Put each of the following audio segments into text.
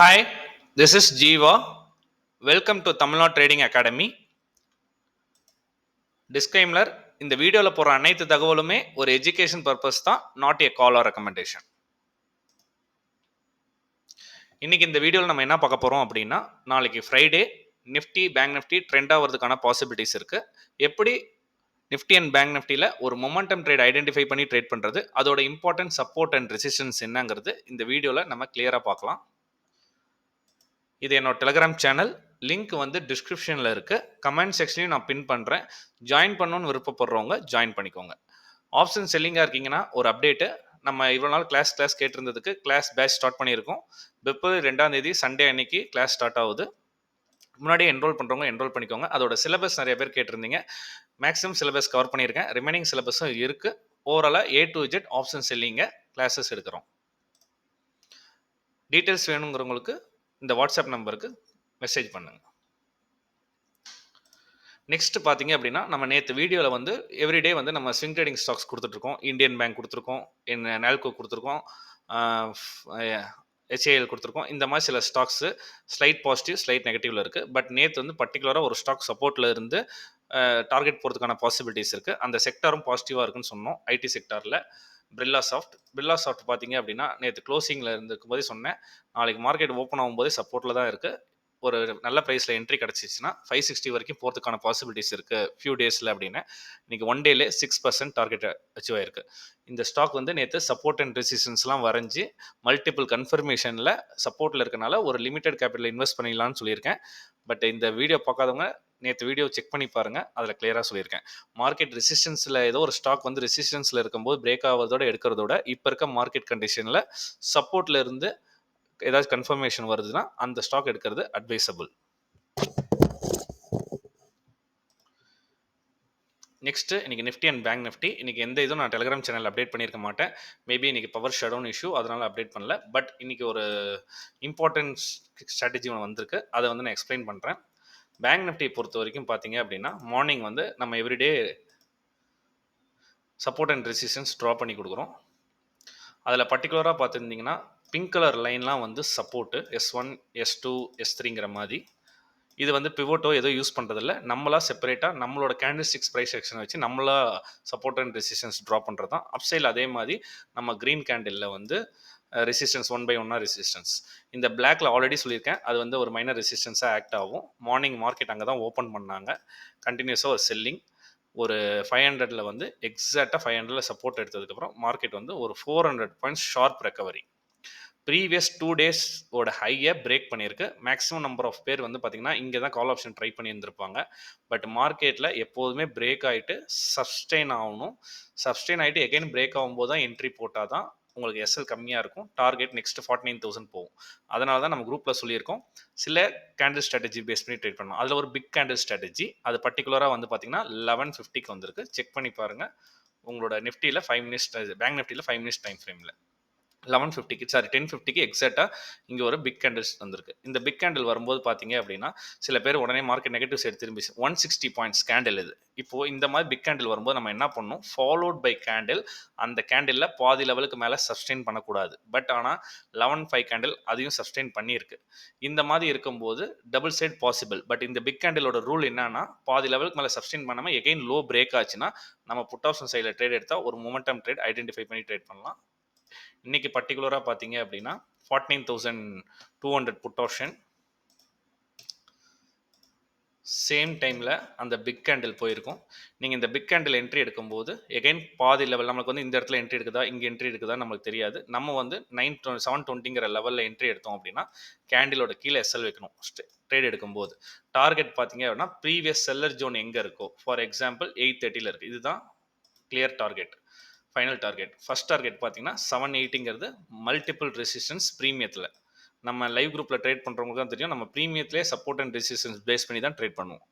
Hi, this is Jeeva. Welcome to Tamil Nadu Trading Academy. Disclaimer: இந்த வீடியோவில் போகிற அனைத்து தகவலுமே ஒரு எஜுகேஷன் பர்பஸ் தான், not a call or recommendation. இன்னைக்கு இந்த வீடியோவில் நம்ம என்ன பார்க்க போகிறோம் அப்படின்னா, நாளைக்கு Friday Nifty bank Nifty trend ஆகிறதுக்கான பாசிபிலிட்டிஸ் இருக்குது. எப்படி நிஃப்டி அண்ட் பேங்க் நிஃப்டியில் ஒரு மொமெண்டம் ட்ரேட் ஐடென்டிஃபை பண்ணி ட்ரேட் பண்ணுறது, அதோட இம்பார்ட்டன்ட் சப்போர்ட் அண்ட் ரெசிஸ்டன்ஸ் என்னங்கிறது இந்த வீடியோவில் நம்ம கிளியராக பார்க்கலாம். இது என்னோட டெலிகிராம் சேனல் லிங்க் வந்து டிஸ்கிரிப்ஷனில் இருக்குது. கமெண்ட் செக்ஷன்லையும் நான் பின் பண்ணுறேன். ஜாயின் பண்ணணும்னு விருப்பப்படுறவங்க ஜாயின் பண்ணிக்கோங்க. ஆப்ஷன் செல்லிங்காக இருக்கீங்கன்னா ஒரு அப்டேட்டு, நம்ம இவ்வளோ நாள் கிளாஸ் கேட்டிருந்ததுக்கு கிளாஸ் பேட்ச் ஸ்டார்ட் பண்ணியிருக்கோம். பிப்ரவரி 2 சண்டே அன்னைக்கு கிளாஸ் ஸ்டார்ட் ஆகுது. முன்னாடியே என்ரோல் பண்ணுறவங்க என்ரோல் பண்ணிக்கோங்க. அதோட சிலபஸ் நிறைய பேர் கேட்டிருந்தீங்க. மேக்ஸிமம் சிலபஸ் கவர் பண்ணியிருக்கேன். ரிமைனிங் சிலபஸும் இருக்குது. ஓவராலாக A to Z ஆப்ஷன் செல்லிங்க கிளாஸஸ் எடுக்கிறோம். டீட்டெயில்ஸ் வேணுங்கிறவங்களுக்கு இந்த வாட்ஸ்அப் நம்பருக்கு மெசேஜ் பண்ணுங்க. நெக்ஸ்ட் பார்த்தீங்க அப்படின்னா, நம்ம நேற்று வீடியோவில் வந்து எவ்ரிடே வந்து நம்ம ஸ்விங் ட்ரேடிங் ஸ்டாக்ஸ் கொடுத்துட்ருக்கோம். இந்தியன் பேங்க் கொடுத்துருக்கோம், நால்கோ கொடுத்துருக்கோம், HAL கொடுத்துருக்கோம். இந்த மாதிரி சில ஸ்டாக்ஸு ஸ்லைட் பாசிட்டிவ் ஸ்லைட் நெகட்டிவ்ல இருக்குது. பட் நேற்று வந்து பர்டிகுலராக ஒரு ஸ்டாக் சப்போர்ட்டில் இருந்து டார்கெட் போகிறதுக்கான பாசிபிலிட்டிஸ் இருக்குது. அந்த செக்டாரும் பாசிட்டிவாக இருக்குன்னு சொன்னோம். ஐடி செக்டாரில் பிர்லா சாஃப்ட் பார்த்தீங்க அப்படின்னா, நேற்று க்ளோசிங்கில் இருந்துக்கும் போதே சொன்னேன், நாளைக்கு மார்க்கெட் ஓப்பன் ஆகும்போதே சப்போர்ட்டில் தான் இருக்குது. ஒரு நல்ல ப்ரைஸில் என்ட்ரி கிடச்சிச்சின்னா 560 வரைக்கும் போகிறதுக்கான பாசிபிலிட்டிஸ் இருக்குது ஃபியூ டேஸில் அப்படின்னு. இன்றைக்கி 1 டேலே 6% டார்கெட் அச்சீவ் ஆயிருக்கு. இந்த ஸ்டாக் வந்து நேற்று சப்போர்ட் அண்ட் ரெசிஸ்டன்ஸ்லாம் வரைஞ்சி மல்டிபிள் கன்ஃபர்மேஷனில் சப்போர்ட்டில் இருக்கனால ஒரு லிமிடெட் கேபிட்டல் இன்வெஸ்ட் பண்ணிடலான்னு சொல்லியிருக்கேன். பட் இந்த வீடியோ பார்க்காதவங்க நேற்று வீடியோ செக் பண்ணி பாருங்கள், அதில் கிளியராக சொல்லியிருக்கேன். மார்க்கெட் ரெசிஸ்டன்ஸில் ஏதோ ஒரு ஸ்டாக் வந்து ரெசிஸ்டன்ஸில் இருக்கும்போது பிரேக் ஆகிறதோட எடுக்கிறதோட இப்போ இருக்க மார்க்கெட் கண்டிஷனில் சப்போர்ட்டில் இருந்து ஏதாச்சும் கன்ஃபர்மேஷன் வருதுன்னா அந்த ஸ்டாக் எடுக்கிறது அட்வைசபிள். நெக்ஸ்ட் இன்னைக்கு நிஃப்டி அண்ட் பேங்க் நிஃப்டி இன்னைக்கு எந்த இதுவும் நான் டெலிகிராம் சேனல் அப்டேட் பண்ணியிருக்க மாட்டேன். மேபி இன்னைக்கு பவர் ஷட்டவுன் இஷ்யூ, அதனால அப்டேட் பண்ணல. பட் இன்னைக்கு ஒரு இம்பார்ட்டன்ட் ஸ்ட்ராட்டஜி ஒன்று வந்திருக்கு, அதை வந்து நான் எக்ஸ்பிளைன் பண்ணுறேன். பேங்க் நிஃப்டியை பொறுத்த வரைக்கும் பார்த்தீங்க அப்படின்னா, மார்னிங் வந்து நம்ம everyday support and resistance draw பண்ணி கொடுக்குறோம். அதில் பர்டிகுலராக பார்த்துருந்தீங்கன்னா பிங்க் கலர் லைன்லாம் வந்து சப்போர்ட்டு S1 S2 S3ங்கிற மாதிரி. இது வந்து பிவோட்டோ ஏதோ யூஸ் பண்ணுறதில்ல, நம்மளா செப்பரேட்டாக நம்மளோட கேண்டில்ஸ்டிக்ஸ் ப்ரைஸ் செக்ஷனை வச்சு நம்மளா சப்போர்ட் அண்ட் ரெசிஸ்டன்ஸ் ட்ரா பண்ணுறது தான். அப்சைடில் அதே மாதிரி நம்ம க்ரீன் கேண்டிலில் வந்து ரெசிஸ்டன்ஸ் 1 by 1 ரெசிஸ்டன்ஸ். இந்த பிளாக்ல ஆல்ரெடி சொல்லியிருக்கேன், அது வந்து ஒரு மைனர் ரெசிஸ்டன்ஸாக ஆக்ட் ஆகும். மார்னிங் மார்க்கெட் அங்கே தான் ஓப்பன் பண்ணாங்க. கண்டினியூஸாக ஒரு செல்லிங் ஒரு 500 வந்து எக்ஸாக்டாக 500 சப்போர்ட் எடுத்ததுக்கப்புறம் மார்க்கெட் வந்து ஒரு 400 points sharp recovery. Previous 2 days ஓட ஹையை பிரேக் பண்ணியிருக்கு. மேக்ஸிமம் நம்பர் ஆஃப் பேர் வந்து பார்த்தீங்கன்னா இங்கே தான் கால் ஆப்ஷன் ட்ரை பண்ணியிருந்திருப்பாங்க. பட் மார்க்கெட்டில் எப்போதுமே பிரேக் ஆகிட்டு சஸ்டெயின் ஆகணும். சஸ்டெயின் ஆகிட்டு எகைன் பிரேக் ஆகும்போது தான் என்ட்ரி போட்டால் தான் உங்களுக்கு SL கம்மியாக இருக்கும். டார்கெட் நெக்ஸ்ட் 49,000 போகும். அதனால தான் நம்ம குரூப்பில் சொல்லியிருக்கோம், சில கேண்டில் ஸ்ட்ராட்டஜி பேஸ் பண்ணி ட்ரேட் பண்ணணும். அதில் ஒரு பிக் கேண்டில் ஸ்ட்ராட்டஜி, அது பர்டிகுலராக வந்து பார்த்தீங்கன்னா 11:50க்கு வந்திருக்கு. செக் பண்ணி பாருங்கள் உங்களோட நிஃப்டியில் 5 மினிட்ஸ், பேங்க் நிஃப்டியில் 5 மினிட்ஸ் டைம் ஃப்ரேமில் 11:50க்கு 10:50க்கு எக்ஸாக்டாக இங்கே ஒரு பிக் கேண்டில்ஸ் வந்திருக்கு. இந்த பிக் கேண்டில் வரும்போது பார்த்தீங்க அப்படின்னா சில பேர் உடனே மார்க்கெட் நெகட்டிவ் சைடு திரும்பி 160 பாயிண்ட்ஸ் கேண்டில் இது. இப்போது இந்த மாதிரி பிக் கேண்டில் வரும்போது நம்ம என்ன பண்ணணும், ஃபாலோட் பை கேண்டில். அந்த கேண்டிலில் பாதி லெவலுக்கு மேலே சஸ்டெயின் பண்ணக்கூடாது. பட் ஆனால் 11:05 கேண்டில் அதையும் சஸ்டெயின் பண்ணியிருக்கு. இந்த மாதிரி இருக்கும்போது டபுள் சைட் பாசிபிள். பட் இந்த பிக் கேண்டிலோட ரூல் என்னன்னா, பாதி லெவலுக்கு மேலே சஸ்டெயின் பண்ணாமல் எகைன் லோ பிரேக் ஆச்சுன்னா நம்ம புட் ஆப்ஷன் சைடில் ட்ரேட் எடுத்தால் ஒரு மொமெண்டம் ட்ரேட் ஐடென்டிஃபை பண்ணி ட்ரேட் பண்ணலாம். இன்னைக்கு பர்டிகுலராக பார்த்தீங்க அப்படின்னா 49,200 புட் ஆப்ஷன். சேம் டைமில் அந்த பிக் கேண்டில் போயிருக்கும். நீங்கள் இந்த பிக் கேண்டில் என்ட்ரி எடுக்கும்போது எகைன் பாதி லெவல் நம்மளுக்கு வந்து இந்த இடத்துல என்ட்ரி எடுக்குதா இங்கே என்ட்ரி எடுக்குதா நம்மளுக்கு தெரியாது. நம்ம வந்து 720ங்கிற லெவலில் என்ட்ரி எடுத்தோம் அப்படின்னா கேண்டிலோட கீழே SL வைக்கணும். ட்ரேட் எடுக்கும்போது டார்கெட் பார்த்தீங்க அப்படின்னா ப்ரீவியஸ் செல்லர் ஜோன் எங்கே இருக்கோ, ஃபார் எக்ஸாம்பிள் 830 இருக்குது, இதுதான் clear target. Final target first target பார்த்தீங்கன்னா 780ங்கிறது மல்டிபிள் ரெசிஸ்டன்ஸ் ப்ரீமியத்தில். நம்ம லைவ் குரூப்பில் ட்ரேட் பண்ணுறவங்களுக்கு தான் தெரியும், நம்ம ப்ரீமியத்திலே சப்போர்ட் அண்ட் ரெசிஸ்டன்ஸ் பேஸ் பண்ணி தான் ட்ரேட் பண்ணுவோம்.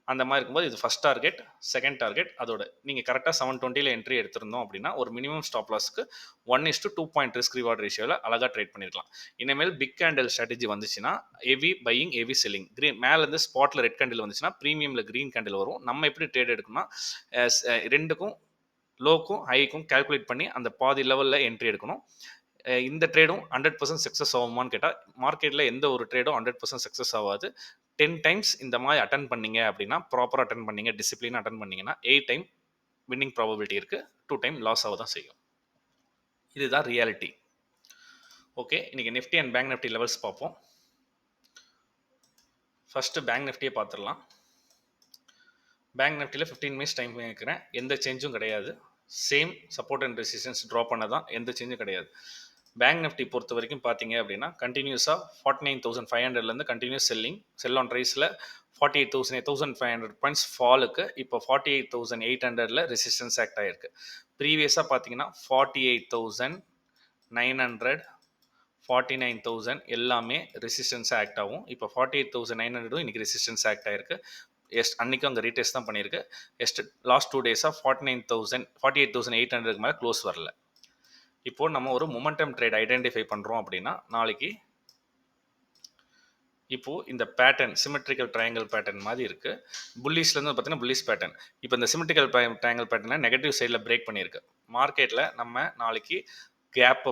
அந்த மாதிரி இருக்கும்போது இது ஃபஸ்ட் டார்கெட். செகண்ட் டார்கெட் அதோட நீங்கள் கரெக்டாக 720ல் என்ட்ரி எடுத்திருந்தோம் அப்படின்னா ஒரு மினிமம் ஸ்டாப் லாஸ்க்கு 1:2 ரிஸ்க் ரிவார்ட் ரேஷியோவில் அழகாக ட்ரேட் பண்ணிருக்கலாம். இனிமேல் பிக் கேண்டில் ஸ்ட்ராட்டஜி வந்துச்சுன்னா heavy buying heavy selling. Green மேலேருந்து ஸ்பாட்டில் ரெட் கேண்டில் வந்துச்சுன்னா ப்ரீமியமில் க்ரீன் கேண்டில் வரும். நம்ம எப்படி ட்ரேட் எடுக்கணும்னா ரெண்டுக்கும் லோக்கும் ஹைக்கும் கால்குலேட் பண்ணி அந்த பாதி லெவலில் என்ட்ரி எடுக்கணும். இந்த ட்ரேடும் 100% சக்ஸஸ் ஆகுமான்னு கேட்டால் மார்க்கெட்டில் எந்த ஒரு ட்ரேடும் 100% சக்ஸஸ் ஆகாது. 10 டைம்ஸ் இந்த மாதிரி அட்டன் பண்ணீங்க அப்படின்னா, ப்ராப்பராக அட்டன் பண்ணீங்க, டிசிப்ளினாக அட்டன் பண்ணீங்கன்னா 8 டைம் வின்னிங் ப்ராபபிலிட்டி இருக்குது, 2 டைம் லாஸ் ஆக தான் செய்யும். இதுதான் ரியாலிட்டி. ஓகே, இன்னைக்கு Nifty and bank Nifty levels பார்ப்போம். ஃபஸ்ட்டு பேங்க் நிஃப்டியை பார்த்துடலாம். பேங்க் நிஃப்டியில் 15 மினிட்ஸ் டைம் வைக்கிறேன், எந்த சேஞ்சும் கிடையாது. Same support and resistance draw பண்ண தான், எந்த சேஞ்சும் கிடையாது. பேங்க் நிஃப்டி பொறுத்த வரைக்கும் பார்த்தீங்க அப்படின்னா கண்டினியூஸாக 49,500லேருந்து கண்டினியூஸ் செல் ஆன் ரைஸில் 48,500 பாயிண்ட்ஸ் ஃபாலுக்கு இப்போ 48,800ல் ரெசிஸ்டன்ஸ் ஆக்ட் ஆகிருக்கு. ப்ரீவியஸாக பார்த்தீங்கன்னா 48,900 49,000 எல்லாமே ரெசிஸ்டன்ஸ் ஆக்ட் ஆகும். இப்போ 48,900 இன்னைக்கு ரெசிஸ்டன்ஸ் ஆக்ட் ஆகிருக்கு. அன்றைக்கும் அங்கே ரீடெஸ்ட் தான் பண்ணியிருக்கு. லாஸ்ட் 2 டேஸாக 48,800க்கு மேலே க்ளோஸ் வரல. இப்போது நம்ம ஒரு மொமெண்டம் ட்ரேட் ஐடென்டிஃபை பண்ணுறோம் அப்படின்னா, நாளைக்கு இப்போது இந்த பேட்டர்ன் சிமெட்ரிக்கல் ட்ரையாங்கிள் பேட்டர்ன் மாதிரி இருக்குது. புல்லிஷ்லேருந்து பார்த்தீங்கன்னா புல்லிஷ் பேட்டர்ன். இப்போ இந்த சிமெட்ரிக்கல் ட்ரையாங்கிள் பேட்டர்னை நெகட்டிவ் சைடில் பிரேக் பண்ணியிருக்கு. மார்க்கெட்டில் நம்ம நாளைக்கு கேப்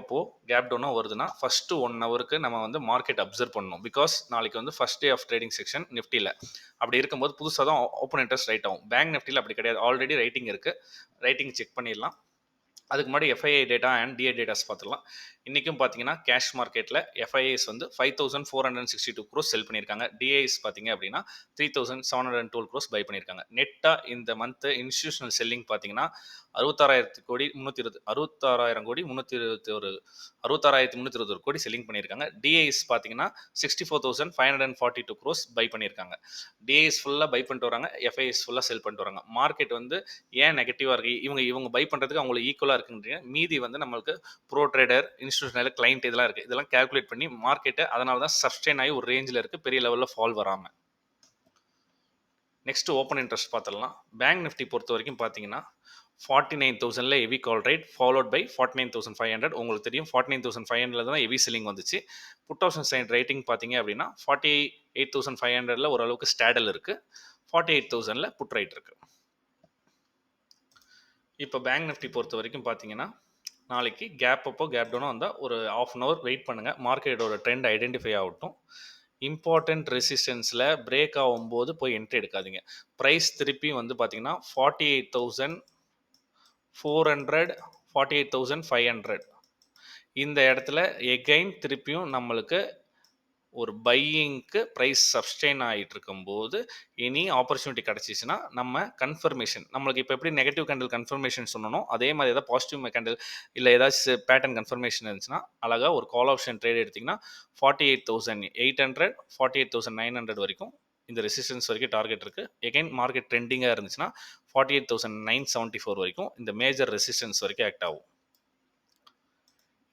டவுனாக வருதுன்னா ஃபஸ்ட்டு 1 ஹவருக்கு நம்ம வந்து மார்க்கெட் அப்சர்வ் பண்ணணும். பிகாஸ் நாளைக்கு வந்து first day of trading section நிஃப்டியில். அப்படி இருக்கும்போது புதுசாக தான் ஓப்பன் இன்ட்ரெஸ்ட் ரைட் ஆகும். பேங்க் நிஃப்டியில் அப்படி கிடையாது, ஆல்ரெடி ரைட்டிங் இருக்குது. ரைட்டிங் செக் பண்ணிடலாம். அதுக்கு முன்னாடி FII data and DA datas பார்த்துக்கலாம். இன்றைக்கும் பார்த்தீங்கன்னா கேஷ் மார்க்கெட்டில் எஃப்ஐஐஸ் வந்து 5,462 க்ரோஸ் செல் பண்ணியிருக்காங்க. டிஐஎஸ் பார்த்தீங்க அப்படின்னா 3,712 க்ரோஸ் பை பண்ணியிருக்காங்க. நெட்டாக இந்த மந்த்து இன்ஸ்டியூஷனல் செல்லிங் பார்த்தீங்கன்னா 66,000 கோடி 321 கோடி செல்லிங் பண்ணியிருக்காங்க. டிஐஎஸ் பார்த்தீங்கன்னா 64,542 க்ரோஸ் பை பண்ணியிருக்காங்க. டிஐஎஸ் ஃபுல்லாக பை பண்ணிட்டு வராங்க, எஃப்ஐஎஸ் ஃபுல்லாக செல் பண்ணிட்டு வராங்க. மார்க்கெட் வந்து ஏன் நெகட்டிவாக இருக்குது, இவங்க பை பண்ணுறதுக்கு அவங்களுக்கு ஈக்குவலாக இருக்குன்றீங்க. மீதி வந்து நம்மளுக்கு ப்ரோ ட்ரேடர், இன்ஸ்டியூஷனல் கிளைண்ட் இதெல்லாம் இருக்குது. இதெல்லாம் கால்குலேட் பண்ணி மார்க்கெட்டு அதனால தான் சஸ்டெயின் ஆகி ஒரு ரேஞ்சில் இருக்குது, பெரிய லெவலில் ஃபால் வராமல். நெக்ஸ்ட் ஓப்பன் இன்ட்ரெஸ்ட் பார்த்துடலாம். பேங்க் நிஃப்டி பொறுத்த வரைக்கும் பார்த்தீங்கன்னா 49,000ல் heavy call write followed by 49,500. உங்களுக்கு தெரியும் 49,500 தான் ஹெவி செல்லிங் வந்துச்சு. புட் ஆப்ஷன் சைட் ரேட்டிங் பார்த்தீங்க அப்படின்னா 48,500ல் ஓரளவுக்கு ஸ்டாடல் இருக்குது, 48,000ல் புட் ரைட் இருக்குது. இப்போ பேங்க் நிஃப்டி பொறுத்த வரைக்கும் பார்த்தீங்கன்னா நாளைக்கு கேப் டவுனோ வந்தால் ஒரு ½ அன் ஹவர் வெயிட் பண்ணுங்கள், மார்க்கெட்டோட ட்ரெண்ட் ஐடென்டிஃபை ஆகட்டும். இம்பார்ட்டன்ட் ரெசிஸ்டன்ஸில் பிரேக் ஆகும்போது போய் என்ட்ரி எடுக்காதீங்க. ப்ரைஸ் திருப்பி வந்து பார்த்தீங்கன்னா 48,400 48,500 இந்த இடத்துல எகைன் திருப்பியும் நம்மளுக்கு ஒரு பையிங்க்கு ப்ரைஸ் சப்ஸ்டெயின் ஆகிட்டு இருக்கும்போது எனி ஆப்பர்ச்சுனிட்டி கிடச்சிச்சின்னா நம்ம கன்ஃபர்மேஷன், நம்மளுக்கு இப்போ எப்படி நெகட்டிவ் கேண்டில் கன்ஃபர்மேஷன் சொன்னோம் அதே மாதிரி ஏதாவது பாசிட்டிவ் கேண்டில் இல்லை ஏதாச்சும் பேட்டர்ன் கன்ஃபர்மேஷன் இருந்துச்சுன்னா அழகாக ஒரு கால் ஆப்ஷன் ட்ரேட் எடுத்திங்கன்னா 48,800 48,900 வரைக்கும் இந்த ரெசிஸ்டன்ஸ் வரைக்கும் டார்கெட் இருக்குது. எகைன் மார்க்கெட் ட்ரெண்டிங்காக இருந்துச்சுன்னா 48,974 வரைக்கும் இந்த மேஜர் ரெசிஸ்டன்ஸ் வரைக்கும் ஆக்ட் ஆகும்.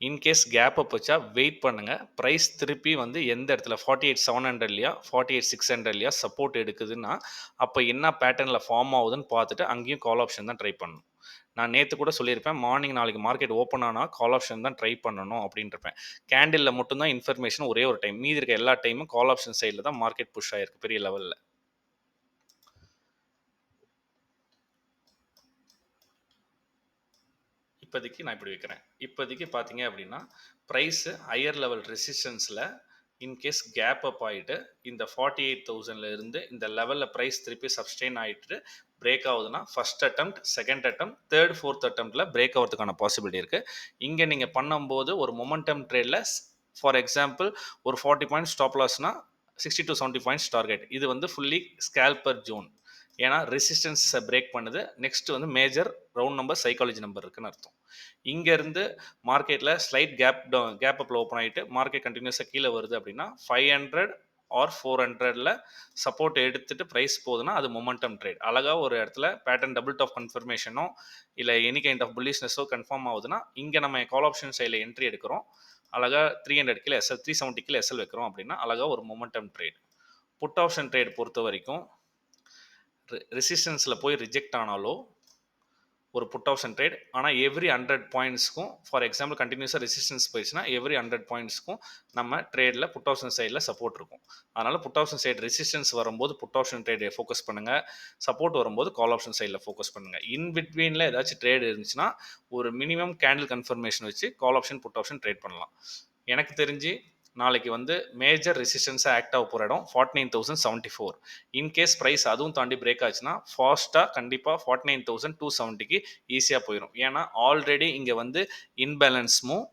இன்கேஸ் கேப் அப் வச்சா வெயிட் பண்ணுங்கள். ப்ரைஸ் திருப்பி வந்து எந்த இடத்துல 48,700லையா 48,600லையா சப்போர்ட் எடுக்குதுன்னா அப்போ என்ன பேட்டர்னில் ஃபார்ம் ஆகுதுன்னு பார்த்துட்டு அங்கேயும் கால் ஆப்ஷன் தான் ட்ரை பண்ணணும். நான் நேற்று கூட சொல்லியிருப்பேன், மார்னிங் நாளைக்கு மார்க்கெட் ஓப்பன் ஆனால் கால் ஆப்ஷன் தான் ட்ரை பண்ணணும் அப்படின்ட்டுருப்பேன். கேண்டிலில் மட்டும்தான் இன்ஃபர்மேஷன் ஒரே ஒரு டைம், மீதி இருக்க எல்லா டைமும் கால் ஆப்ஷன் சைடில் தான் மார்க்கெட் புஷ் ஆகிருக்கு பெரிய லெவலில். இப்போதைக்கு நான் இப்படி வைக்கிறேன். இப்போதைக்கு பார்த்தீங்க அப்படின்னா ப்ரைஸு ஹையர் லெவல் ரெசிஸ்டன்ஸில் இன்கேஸ் கேப் அப் ஆகிட்டு இந்த 48,000ல் இருந்து இந்த லெவலில் ப்ரைஸ் திருப்பி சப்ஸ்டெயின் ஆகிட்டு பிரேக் ஆகுதுன்னா first attempt, second attempt, third, fourth அட்டெம்ப்டில் பிரேக் ஆகிறதுக்கான பாசிபிலிட்டி இருக்குது. இங்கே நீங்கள் பண்ணும்போது ஒரு மொமெண்டம் ட்ரேடில் ஃபார் எக்ஸாம்பிள் ஒரு 40 பாயிண்ட்ஸ் ஸ்டாப் லாஸ்னா 60 to 70 பாயிண்ட்ஸ் டார்கெட். இது வந்து ஃபுல்லி ஸ்கேல்பர் ஜோன், ஏன்னா ரெசிஸ்டன்ஸை பிரேக் பண்ணுது. நெக்ஸ்ட் வந்து major round number psychology number இருக்குன்னு அர்த்தம். இங்கேருந்து மார்க்கெட்டில் ஸ்லைட் கேப் அப்பில் ஓப்பன் ஆகிட்டு மார்க்கெட் கண்டினியூஸாக கீழே வருது அப்படின்னா 500 ஆர் 400ல் சப்போர்ட் எடுத்துட்டு ப்ரைஸ் போகுதுன்னா அது மொமெண்டம் ட்ரேட். அழகாக ஒரு இடத்துல பேட்டர்ன் டபுள் டாப் கன்ஃபர்மேஷனோ இல்லை எனி கைண்ட் ஆஃப் புல்லிஷ்னஸோ கன்ஃபார்ம் ஆகுதுன்னா இங்கே நம்ம கால் ஆப்ஷன் சைடில் என்ட்ரி எடுக்கிறோம். அழகாக 300 கீழே எஸ்எல் 370 கீழே எஸ்எல் வைக்கிறோம் அப்படின்னா அழகாக ஒரு momentum trade. Put option trade பொறுத்த வரைக்கும் ரெசிஸ்டன்ஸில் போய் ரிஜெக்ட் ஆனாலோ ஒரு புட் ஆப்ஷன் ட்ரேட். ஆனால் எவ்ரி 100 பாயிண்ட்ஸ்க்கும் ஃபார் எக்ஸாம்பிள் கண்டினியூஸாக ரெசிஸ்டன்ஸ் போயிடுச்சுன்னா எவ்ரி 100 பாயிண்ட்ஸ்க்கும் நம்ம ட்ரேடில் புட் ஆப்ஷன் சைடில் சப்போர்ட் இருக்கும். அதனால் புட் ஆப்ஷன் சைடு ரெசிஸ்டன்ஸ் வரும்போது புட் ஆப்ஷன் ட்ரேடை ஃபோக்கஸ் பண்ணுங்கள், சப்போர்ட் வரும்போது கால் ஆப்ஷன் சைடில் ஃபோக்கஸ் பண்ணுங்கள். இன் பிட்வீனில் ஏதாச்சும் ட்ரேட் இருந்துச்சுன்னா ஒரு மினிமம் கேண்டில் கன்ஃபர்மேஷன் வச்சு call option put option trade பண்ணலாம். எனக்கு தெரிஞ்சு நாளைக்கு வந்து மேஜர் ரெசிஸ்டன்ஸாக ஆக்ட் ஆக போகிற இடம் 49,074. இன்கேஸ் ப்ரைஸ் அதுவும் தாண்டி பிரேக் ஆச்சுன்னா ஃபாஸ்ட்டாக கண்டிப்பாக 49,270க்கு ஈஸியாக போயிடும். ஏன்னா ஆல்ரெடி இங்கே வந்து இன்பேலன்ஸ்மும்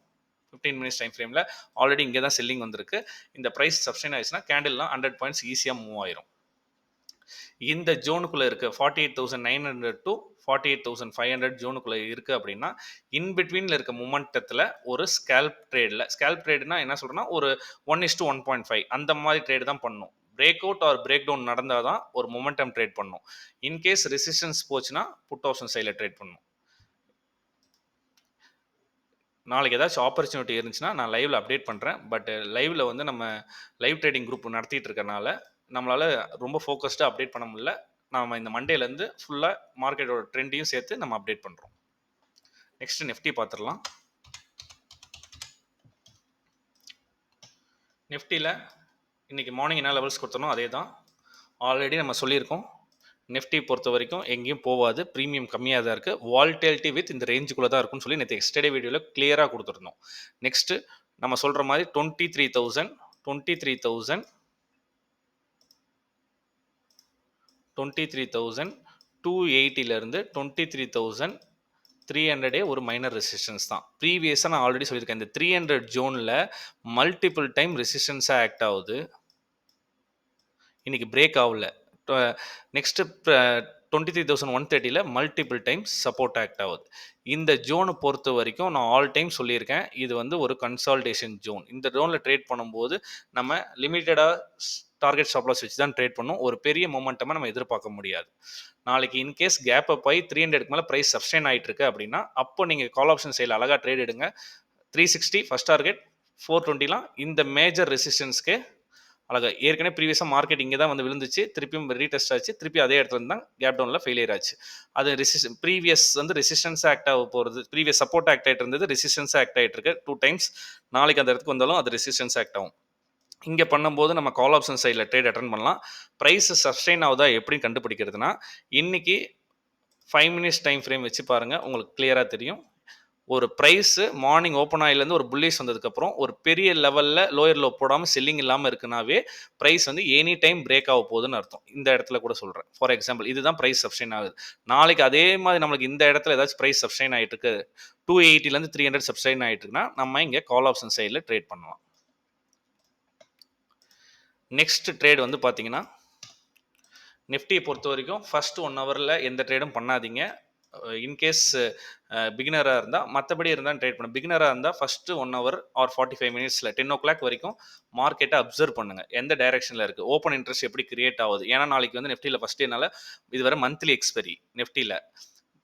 15 மினிட்ஸ் டைம் ஃப்ரேமில் ஆல்ரெடி இங்கே தான் செல்லிங் வந்திருக்கு. இந்த ப்ரைஸ் சப்ஸ்டைன் ஆயிடுச்சுன்னா கேண்டில்லாம் 100 பாயிண்ட்ஸ் ஈஸியாக மூவ் ஆயிரும். இந்த ஜோனுக்குள்ளே இருக்க 48,900 டு 48,500 ஜோனுக்குள்ளே இருக்குது அப்படின்னா இன்பிட்வீனில் இருக்க மொமெண்டத்தில் ஒரு ஸ்கேல்ப் ட்ரேட்னா என்ன சொல்கிறேன்னா ஒரு 1:1.5 அந்த மாதிரி ட்ரேடு தான் பண்ணணும். Break out or break down நடந்தால் தான் ஒரு மொமெண்டம் ட்ரேட் பண்ணணும். இன்கேஸ் ரெசிஸ்டன்ஸ் போச்சுன்னா புட் ஆப்ஷன் சைடில் ட்ரேட் பண்ணணும். நாளைக்கு ஏதாச்சும் ஆப்பர்ச்சுனிட்டி இருந்துச்சுன்னா நான் லைவில் அப்டேட் பண்ணுறேன். பட் லைவில் வந்து நம்ம லைவ் ட்ரேடிங் குரூப் நடத்திட்டு இருக்கனால நம்மளால் ரொம்ப ஃபோக்கஸ்டாக அப்டேட் பண்ண முடியல. நாம் இந்த மண்டேலேருந்து ஃபுல்லாக மார்க்கெட்டோட ட்ரெண்டையும் சேர்த்து நம்ம அப்டேட் பண்ணுறோம். நெக்ஸ்ட் நிஃப்டி பார்த்துடலாம். நிஃப்டியில் இன்றைக்கி மார்னிங் என்ன லெவல்ஸ் கொடுத்தனோ அதே தான் ஆல்ரெடி நம்ம சொல்லியிருக்கோம். நிஃப்டி பொறுத்த வரைக்கும் எங்கேயும் போகாது, ப்ரீமியம் கம்மியாக தான் இருக்குது, வால்டேலிட்டி வித் இந்த ரேஞ்சுக்குள்ளே தான் இருக்குன்னு சொல்லி நேற்று எக்ஸ்டர்டே வீடியோவில் கிளியராக கொடுத்துருந்தோம். நெக்ஸ்ட்டு நம்ம சொல்கிற மாதிரி 23,280 23,300 ஒரு மைனர் ரெசிஸ்டன்ஸ் தான். ப்ரீவியஸாக நான் ஆல்ரெடி சொல்லியிருக்கேன், இந்த 300 ஜோனில் மல்டிபிள் டைம் ரெசிஸ்டன்ஸாக ஆக்ட் ஆகுது. இன்றைக்கி பிரேக் ஆகல. Next 23,130 multiple times support act ஆகுது. இந்த ஜோனை பொறுத்த வரைக்கும் நான் ஆல் டைம் சொல்லியிருக்கேன், இது வந்து ஒரு கன்சால்டேஷன் ஜோன். இந்த ஜோனில் ட்ரேட் பண்ணும்போது நம்ம லிமிட்டடாக டார்கெட் ஸ்டாப் லாஸ் வச்சு தான் ட்ரேட் பண்ணணும். ஒரு பெரிய மொமெண்டமாக நம்ம எதிர்பார்க்க முடியாது. நாளைக்கு இன்கேஸ் கேப் அப் ஆகி 300க்கு மேலே ப்ரைஸ் சப்ஸ்டைன் ஆகிட்டு இருக்கு அப்படின்னா அப்போ நீங்கள் கால் ஆப்ஷன் சைடில் அழகாக ட்ரேட் எடுங்க. 360 ஃபஸ்ட் டார்கெட், 420லாம் இந்த மேஜர் ரெசிஸ்டன்ஸ்க்கு அழகாக. ஏற்கனவே ப்ரீவியஸாக மார்க்கெட் இங்கே தான் வந்து விழுந்துச்சு, திருப்பியும் ரீடெஸ்ட் ஆச்சு, திருப்பி அதே இடத்துல தான் கேப் டவுனில் ஃபெயிலியர் ஆச்சு. அது ப்ரீவியஸ் வந்து ரெசிஸ்டன்ஸ் ஆக்ட் ஆக போகிறது, ப்ரீவியஸ் சப்போர்ட் ஆக்ட் ஆகிட்டு இருந்தது, ரெசிஸ்டன்ஸ் ஆக்ட் ஆகிட்டு இருக்கு 2 டைம்ஸ். நாளைக்கு அந்த இடத்துக்கு வந்தாலும் அது ரெசிஸ்டன்ஸ் ஆக்ட் ஆகும். இங்கே பண்ணும்போது நம்ம கால் ஆப்ஷன் சைடில் ட்ரேட் அட்டன் பண்ணலாம். ப்ரைஸ் சஸ்டெயின் ஆகுதா எப்படி கண்டுபிடிக்கிறதுனா இன்றைக்கி 5 மினிட்ஸ் டைம் ஃப்ரேம் வச்சு பாருங்கள், உங்களுக்கு கிளியராக தெரியும். ஒரு ப்ரைஸு மார்னிங் ஓப்பன் ஆயிலேருந்து ஒரு புல்லிஷ் வந்ததுக்கப்புறம் ஒரு பெரிய லெவலில் லோயர் லோ போடாமல் செல்லிங் இல்லாமல் இருக்குனாவே ப்ரைஸ் வந்து எனி டைம் பிரேக் ஆக போகுதுன்னு அர்த்தம். இந்த இடத்துல கூட சொல்கிறேன். ஃபார் எக்ஸாம்பிள் இதுதான் ப்ரைஸ் சப்ஸ்டைன் ஆகுது. நாளைக்கு அதே மாதிரி நம்மளுக்கு இந்த இடத்துல ஏதாச்சும் ப்ரைஸ் சப்ஸ்டைன் ஆகிட்டு இருக்கு, 280 300 சப்ஸ்டைன் ஆகிட்டு இருக்குன்னா நம்ம இங்கே கால் ஆப்ஷன் சைடில் ட்ரேட் பண்ணலாம். நெக்ஸ்ட் ட்ரேட் வந்து பார்த்தீங்கன்னா நிஃப்டியை பொறுத்த வரைக்கும் ஃபர்ஸ்ட் 1 ஹவரில் எந்த ட்ரேடும் பண்ணாதீங்க. இன்கேஸ் பிகினராக இருந்தால் மற்றபடி இருந்தால் ட்ரேட் பண்ண. பிகினராக இருந்தால் ஃபஸ்ட்டு 1 ஹவர் ஆர் 45 மினிட்ஸில் 10 o'clock வரைக்கும் மார்க்கெட்டை அப்சர்வ் பண்ணுங்கள், எந்த டைரெக்ஷனில் இருக்குது, ஓப்பன் இன்ட்ரெஸ்ட் எப்படி கிரியேட் ஆகுது. ஏன்னா நாளைக்கு வந்து நிஃப்டியில் ஃபஸ்ட் என்னால் இதுவரை மந்த்லி எக்ஸ்பெரி நிஃப்டியில்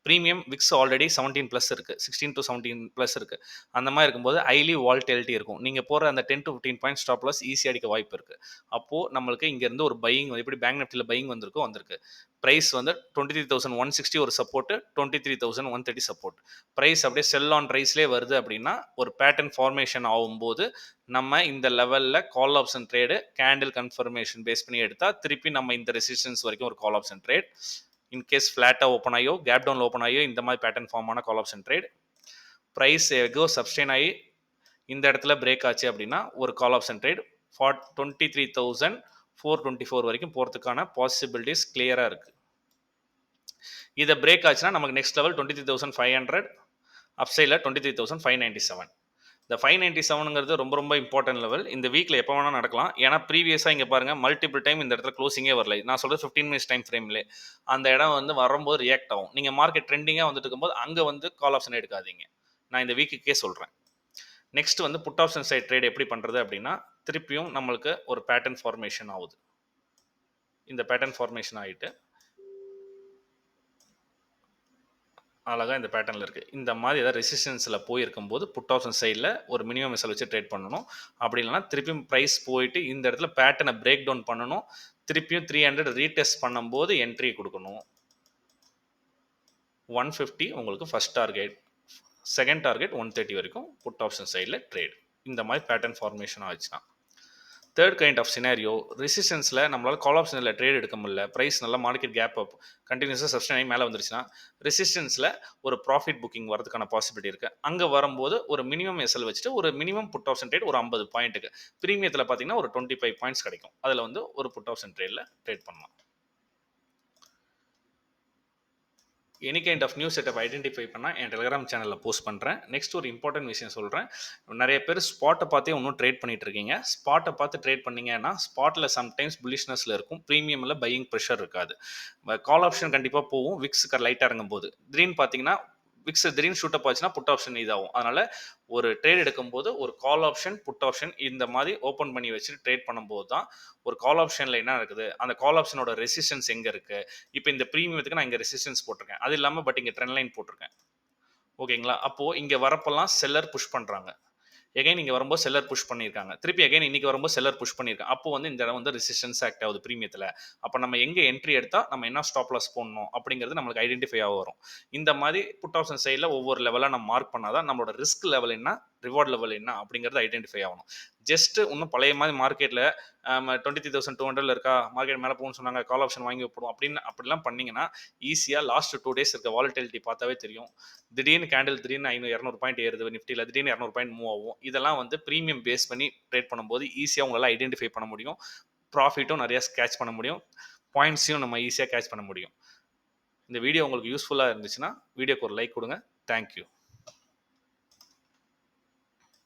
ப்ரீமியம் விக்ஸ் ஆல்ரெடி 17+ இருக்குது, 16 to 17+ இருக்குது. அந்த மாதிரி இருக்கும்போது ஹைலி வால்டெலிட்டி இருக்கும். நீங்கள் போகிற அந்த 10 to 15 பாயிண்ட் ஸ்டாப் லாஸ் ஈஸியாக அடிக்க வாய்ப்பு இருக்குது. அப்போது நம்மளுக்கு இங்கேருந்து ஒரு பையிங் எப்படி பேங்க் நிஃப்டியில் பையிங் வந்திருக்கு. ப்ரைஸ் வந்து 23,160 ஒரு சப்போர்ட்டு, 23,130 சப்போர்ட். ப்ரைஸ் அப்படியே செல் ஆன் ரைஸ்லேயே வருது அப்படின்னா ஒரு பேட்டர்ன் ஃபார்மேஷன் ஆகும்போது நம்ம இந்த லெவலில் call option trade candle confirmation base பண்ணி எடுத்தால் திருப்பி நம்ம இந்த ரெசிஸ்டன்ஸ் வரைக்கும் ஒரு கால் ஆப்ஷன் ட்ரேட். இன்கேஸ் ஃப்ளாட்டாக ஓப்பன் ஆகியோ கேப் டவுனில் ஓப்பன் ஆகியோ இந்த மாதிரி பேட்டர்ன் ஃபார்ம் ஆன கால் ஆப்ஷன் ட்ரேட். ப்ரைஸ் எகோ சப்ஸ்டைன் ஆகி இந்த இடத்துல பிரேக் ஆச்சு அப்படின்னா ஒரு கால் ஆப்ஷன் ட்ரேட் 23,424 வரைக்கும் போகிறதுக்கான பாசிபிலிட்டிஸ் கிளியராக இருக்குது. இதை பிரேக் ஆச்சுன்னா நமக்கு நெக்ஸ்ட் லெவல் 23,500, அப்சைடில் 23,597. இந்த 597ங்கிறது ரொம்ப ரொம்ப இம்பார்ட்டன்ட் லெவல். இந்த வீக்கில் எப்போ வேணால் நடக்கலாம். ஏன்னா ப்ரீவியஸாக இங்கே பாருங்கள் மல்டிபிள் டைம் இந்த இடத்துல க்ளோசிங்கே வரல. நான் சொல்கிறது 15 மினிட்ஸ் டைம் ஃப்ரேம்லே அந்த இடம் வந்து வரும்போது ரியாக்ட் ஆகும். நீங்கள் மார்க்கெட் ட்ரெண்டிங்காக வந்துட்டு இருக்கும்போது அங்கே வந்து கால் ஆப்ஷன் எடுக்காதீங்க. நான் இந்த வீக்குக்கே சொல்கிறேன். நெக்ஸ்ட் வந்து புட் ஆப்ஷன் சைட் ட்ரேட் எப்படி பண்ணுறது அப்படின்னா திருப்பியும் நம்மளுக்கு ஒரு பேட்டர்ன் ஃபார்மேஷன் ஆகுது. இந்த பேட்டர்ன் ஃபார்மேஷன் ஆகிட்டு அழகாக இந்த பேட்டர்னில் இருக்குது. இந்த மாதிரி ஏதாவது ரெசிஸ்டன்ஸில் போயிருக்கும்போது புட் ஆப்ஷன் சைடில் ஒரு மினிமம் எஸ்எல் வச்சு ட்ரேட் பண்ணணும். அப்படி இல்லைனா திருப்பியும் ப்ரைஸ் போயிட்டு இந்த இடத்துல பேட்டர்னை பிரேக் டவுன் பண்ணணும். திருப்பியும் 300 ரீடெஸ்ட் பண்ணும்போது என்ட்ரி கொடுக்கணும். 150 உங்களுக்கு ஃபர்ஸ்ட் டார்கெட், செகண்ட் டார்கெட் 130 வரைக்கும் புட் ஆப்ஷன் சைடில் ட்ரேட். இந்த மாதிரி பேட்டர்ன் ஃபார்மேஷன் ஆச்சுன்னா. தேர்ட் கைண்ட் ஆஃப் சினாரியோ, ரெசிஸ்டன்ஸில் நம்மளால் கால் ஆப்ஷனில் ட்ரேட் எடுக்க முடியல, ப்ரைஸ் நல்லா மார்க்கெட் கேப் அப் கண்டினியூஸாக சப்ஸ்டன் ஆகி மேலே வந்துருச்சுன்னா ரெசிஸ்டன்ஸில் ஒரு ப்ராஃபிட் புக்கிங் வரதுக்கான பாசிபிலிட்டி இருக்குது. அங்கே வரும்போது ஒரு மினிமம் எஸ்எல் வச்சுட்டு ஒரு மினிமம் புட் ஆப்ஷன் ட்ரேட் ஒரு 50 பாயிண்ட்டுக்கு, ப்ரீமியத்தில் பார்த்தீங்கன்னா ஒரு 25 பாயிண்ட்ஸ் கிடைக்கும். அதில் வந்து ஒரு புட் ஆப்ஷன் ட்ரேடில் ட்ரேட் பண்ணலாம். Any kind of new setup identify பண்ணால் என் டெலிகிராம் சேனலில் போஸ்ட் பண்ணுறேன். நெக்ஸ்ட் ஒரு இம்பார்ட்டன்ட் விஷயம் சொல்கிறேன். நிறைய பேர் ஸ்பாட்டை பார்த்தே இன்னும் ட்ரேட் பண்ணிட்டு இருக்கீங்க. ஸ்பாட்டை பார்த்து ட்ரேட் பண்ணீங்கன்னா ஸ்பாட்டில் சம்டைம்ஸ் புல்லிஷ்னஸில் இருக்கும், ப்ரீமியமில் பையிங் ப்ரெஷர் இருக்காது. கால் ஆப்ஷன் கண்டிப்பாக போகும், விக்ஸுக்கு லைட்டாக இறங்கும் போது திடீர்னு பார்த்தீங்கன்னா விக்ஸ் திடீர்னு ஷூட் அப் ஆச்சுன்னா புட் ஆப்ஷன் இதாகும். அதனால் ஒரு ட்ரேட் எடுக்கும்போது ஒரு கால் ஆப்ஷன் புட் ஆப்ஷன் இந்த மாதிரி ஓப்பன் பண்ணி வச்சுட்டு ட்ரேட் பண்ணும்போது தான் ஒரு கால் ஆப்ஷனில் என்ன இருக்குது, அந்த கால் ஆப்ஷனோட ரெசிஸ்டன்ஸ் எங்கே இருக்குது. இப்போ இந்த ப்ரீமியத்துக்கு நான் இங்கே ரெசிஸ்டன்ஸ் போட்டிருக்கேன், அது இல்லாமல் பட் இங்கே ட்ரெண்ட் லைன் போட்டிருக்கேன். ஓகேங்களா? அப்போது இங்கே வரப்பெல்லாம் செல்லர் புஷ் பண்ணுறாங்க, எகைன் இங்கே வரும்போது செல்லர் புஷ் பண்ணியிருக்காங்க, திருப்பி எகைன் இன்னைக்கு வரும்போது செல்லர் புஷ் பண்ணியிருக்காங்க. அப்போ வந்து இந்த இடம் வந்து ரெசிஸ்டன்ஸ் ஆக்ட் ஆகுது ப்ரீமியத்தில். அப்போ நம்ம எங்கே என்ட்ரி எடுத்தால் நம்ம என்ன ஸ்டாப் லாஸ் போடணும் அப்படிங்கிறது நம்மளுக்கு ஐடென்டிஃபை ஆக வரும். இந்த மாதிரி புட் ஆப்ஷன் சைடில் ஒவ்வொரு லெவலாக நம்ம மார்க் பண்ணாதான் நம்மளோட ரிஸ்க் லெவல் என்ன, ரிவார்ட் லெவல் என்ன அப்படிங்கிறது ஐடென்டிஃபை ஆகணும். ஜஸ்ட் இன்னும் பழைய மாதிரி மார்க்கெட்டில் 23,200 இருக்கா, மார்க்கெட் மேலே போகணும்னு சொன்னாங்க, கால் ஆப்ஷன் வாங்கி வைப்போம் அப்படின்னு அப்படிலாம் பண்ணிங்கன்னா ஈஸியாக லாஸ்ட் 2 டேஸ் இருக்க வாலட்டிலிட்டி பார்த்தாவே தெரியும். திடீர்னு கேண்டில் திடீர்னு 200 பாயிண்ட் ஏறுது நிஃப்டியில், திடீர்னு 200 பாயிண்ட் மூவ் ஆகும். இதெல்லாம் வந்து ப்ரீமியம் பேஸ் பண்ணி ட்ரேட் பண்ணும்போது ஈஸியாக உங்களால் ஐடென்டிஃபை பண்ண முடியும். ப்ராஃபிட்டும் நிறையா கேட்ச் பண்ண முடியும், பாயிண்ட்ஸையும் நம்ம ஈஸியாக கேட்ச் பண்ண முடியும். இந்த வீடியோ உங்களுக்கு யூஸ்ஃபுல்லாக இருந்துச்சுன்னா வீடியோக்கு ஒரு லைக் கொடுங்க. தேங்க்யூ.